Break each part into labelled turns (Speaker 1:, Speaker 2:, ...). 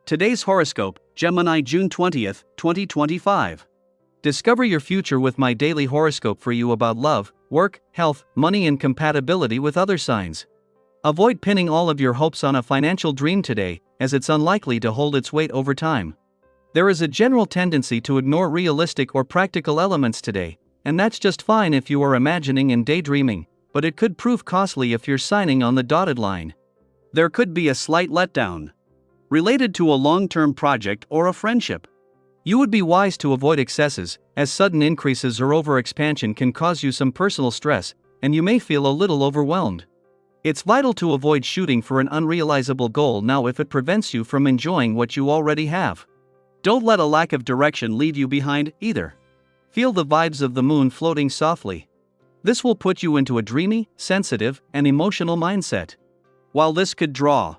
Speaker 1: Today's horoscope, Gemini June 20th, 2025. Discover your future with my daily horoscope for you about love, work, health, money, and compatibility with other signs. Avoid pinning all of your hopes on a financial dream today, as it's unlikely to hold its weight over time. There is a general tendency to ignore realistic or practical elements today, and that's just fine if you are imagining and daydreaming, but it could prove costly if you're signing on the dotted line. There could be a slight letdown related to a long-term project or a friendship. You would be wise to avoid excesses, as sudden increases or overexpansion can cause you some personal stress, and you may feel a little overwhelmed. It's vital to avoid shooting for an unrealizable goal now if it prevents you from enjoying what you already have. Don't let a lack of direction leave you behind, either. Feel the vibes of the moon floating softly. This will put you into a dreamy, sensitive, and emotional mindset. While this could draw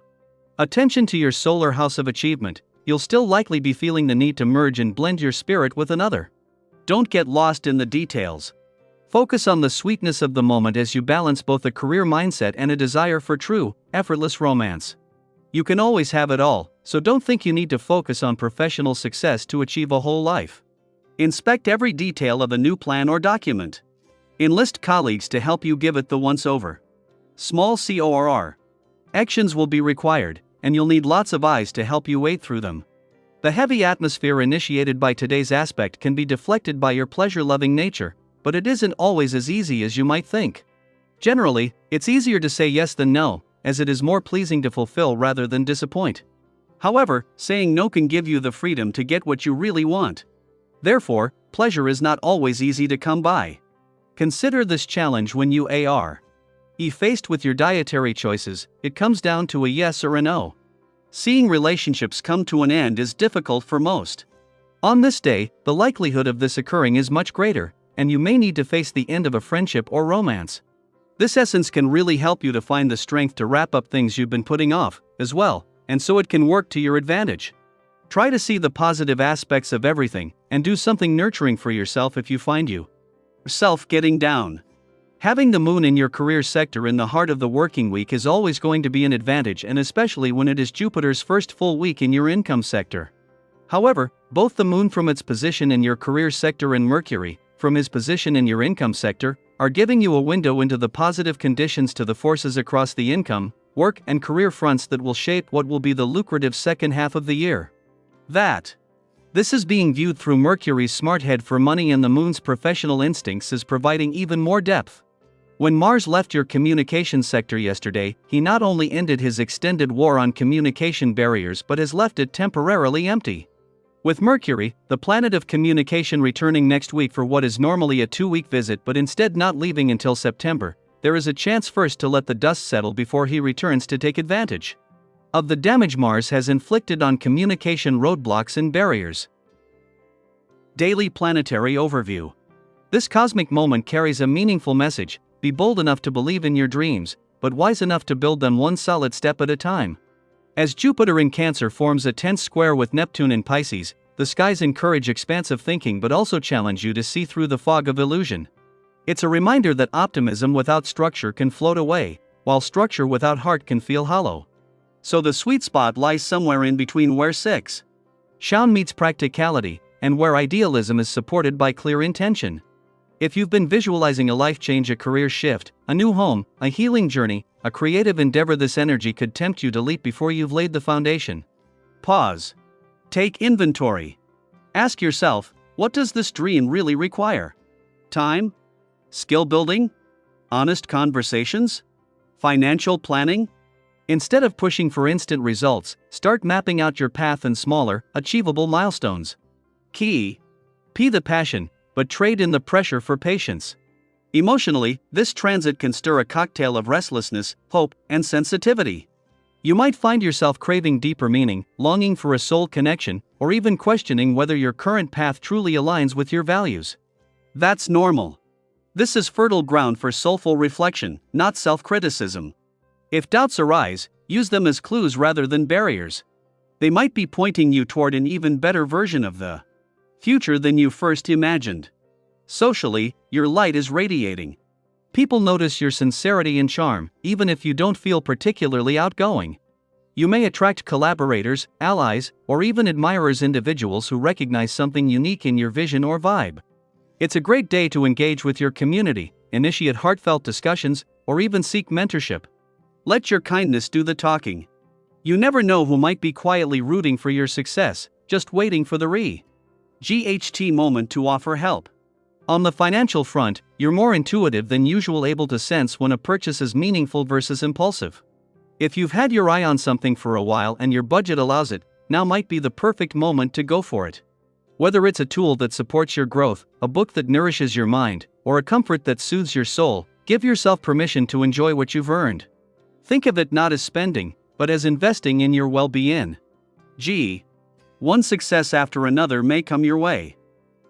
Speaker 1: attention to your solar house of achievement, you'll still likely be feeling the need to merge and blend your spirit with another. Don't get lost in the details. Focus on the sweetness of the moment as you balance both a career mindset and a desire for true, effortless romance. You can always have it all, so don't think you need to focus on professional success to achieve a whole life. Inspect every detail of a new plan or document. Enlist colleagues to help you give it the once-over. Small CORR actions will be required, and you'll need lots of eyes to help you wade through them. The heavy atmosphere initiated by today's aspect can be deflected by your pleasure-loving nature, but it isn't always as easy as you might think. Generally, it's easier to say yes than no, as it is more pleasing to fulfill rather than disappoint. However, saying no can give you the freedom to get what you really want. Therefore, pleasure is not always easy to come by. Consider this challenge when you are faced with your dietary choices. It comes down to a yes or a no. Seeing relationships come to an end is difficult for most. On this day, the likelihood of this occurring is much greater, and you may need to face the end of a friendship or romance. This essence can really help you to find the strength to wrap up things you've been putting off, as well, and so it can work to your advantage. Try to see the positive aspects of everything, and do something nurturing for yourself if you find yourself getting down. Having the moon in your career sector in the heart of the working week is always going to be an advantage, and especially when it is Jupiter's first full week in your income sector. However, both the moon from its position in your career sector and Mercury, from his position in your income sector, are giving you a window into the positive conditions to the forces across the income, work, and career fronts that will shape what will be the lucrative second half of the year. This is being viewed through Mercury's smart head for money, and the moon's professional instincts is providing even more depth. When Mars left your communication sector yesterday, he not only ended his extended war on communication barriers but has left it temporarily empty. With Mercury, the planet of communication, returning next week for what is normally a 2-week visit but instead not leaving until September, there is a chance first to let the dust settle before he returns to take advantage of the damage Mars has inflicted on communication roadblocks and barriers. Daily Planetary Overview. This cosmic moment carries a meaningful message. Be bold enough to believe in your dreams, but wise enough to build them one solid step at a time. As Jupiter in Cancer forms a tense square with Neptune in Pisces, the skies encourage expansive thinking but also challenge you to see through the fog of illusion. It's a reminder that optimism without structure can float away, while structure without heart can feel hollow. So the sweet spot lies somewhere in between, where Shaun meets practicality, and where idealism is supported by clear intention. If you've been visualizing a life change, a career shift, a new home, a healing journey, a creative endeavor, this energy could tempt you to leap before you've laid the foundation. Pause. Take inventory. Ask yourself, what does this dream really require? Time? Skill building? Honest conversations? Financial planning? Instead of pushing for instant results, start mapping out your path in smaller, achievable milestones. Key. P the passion, but trade in the pressure for patience. Emotionally, this transit can stir a cocktail of restlessness, hope, and sensitivity. You might find yourself craving deeper meaning, longing for a soul connection, or even questioning whether your current path truly aligns with your values. That's normal. This is fertile ground for soulful reflection, not self-criticism. If doubts arise, use them as clues rather than barriers. They might be pointing you toward an even better version of the future than you first imagined. Socially, your light is radiating. People notice your sincerity and charm, even if you don't feel particularly outgoing. You may attract collaborators, allies, or even admirers, individuals who recognize something unique in your vision or vibe. It's a great day to engage with your community, initiate heartfelt discussions, or even seek mentorship. Let your kindness do the talking. You never know who might be quietly rooting for your success, just waiting for the GHT moment to offer help. On the financial front, you're more intuitive than usual, able to sense when a purchase is meaningful versus impulsive. If you've had your eye on something for a while and your budget allows it, now might be the perfect moment to go for it. Whether it's a tool that supports your growth, a book that nourishes your mind, or a comfort that soothes your soul, give yourself permission to enjoy what you've earned. Think of it not as spending, but as investing in your well-being. One success after another may come your way.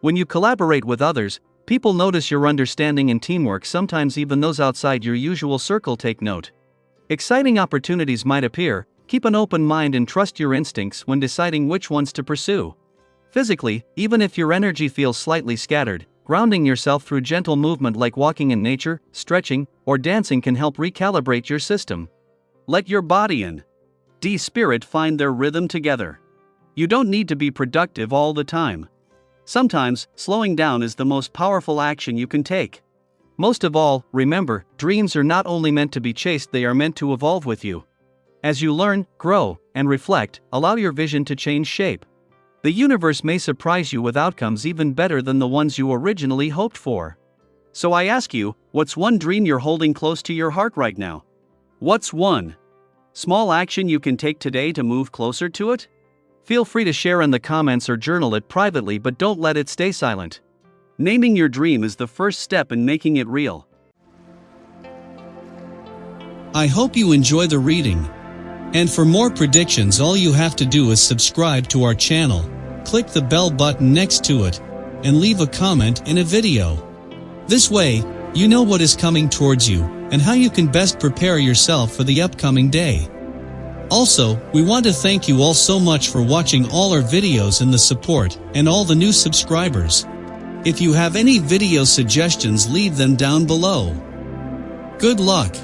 Speaker 1: When you collaborate with others, people notice your understanding and teamwork. Sometimes even those outside your usual circle take note. Exciting opportunities might appear. Keep an open mind and trust your instincts when deciding which ones to pursue. Physically, even if your energy feels slightly scattered, grounding yourself through gentle movement like walking in nature, stretching, or dancing can help recalibrate your system. Let your body and spirit find their rhythm together. You don't need to be productive all the time. Sometimes, slowing down is the most powerful action you can take. Most of all, remember, dreams are not only meant to be chased, they are meant to evolve with you. As you learn, grow, and reflect, allow your vision to change shape. The universe may surprise you with outcomes even better than the ones you originally hoped for. So I ask you, what's one dream you're holding close to your heart right now? What's one small action you can take today to move closer to it? Feel free to share in the comments or journal it privately, but don't let it stay silent. Naming your dream is the first step in making it real. I hope you enjoy the reading. And for more predictions, all you have to do is subscribe to our channel, click the bell button next to it, and leave a comment in a video. This way, you know what is coming towards you, and how you can best prepare yourself for the upcoming day. Also, we want to thank you all so much for watching all our videos and the support, and all the new subscribers. If you have any video suggestions, leave them down below. Good luck!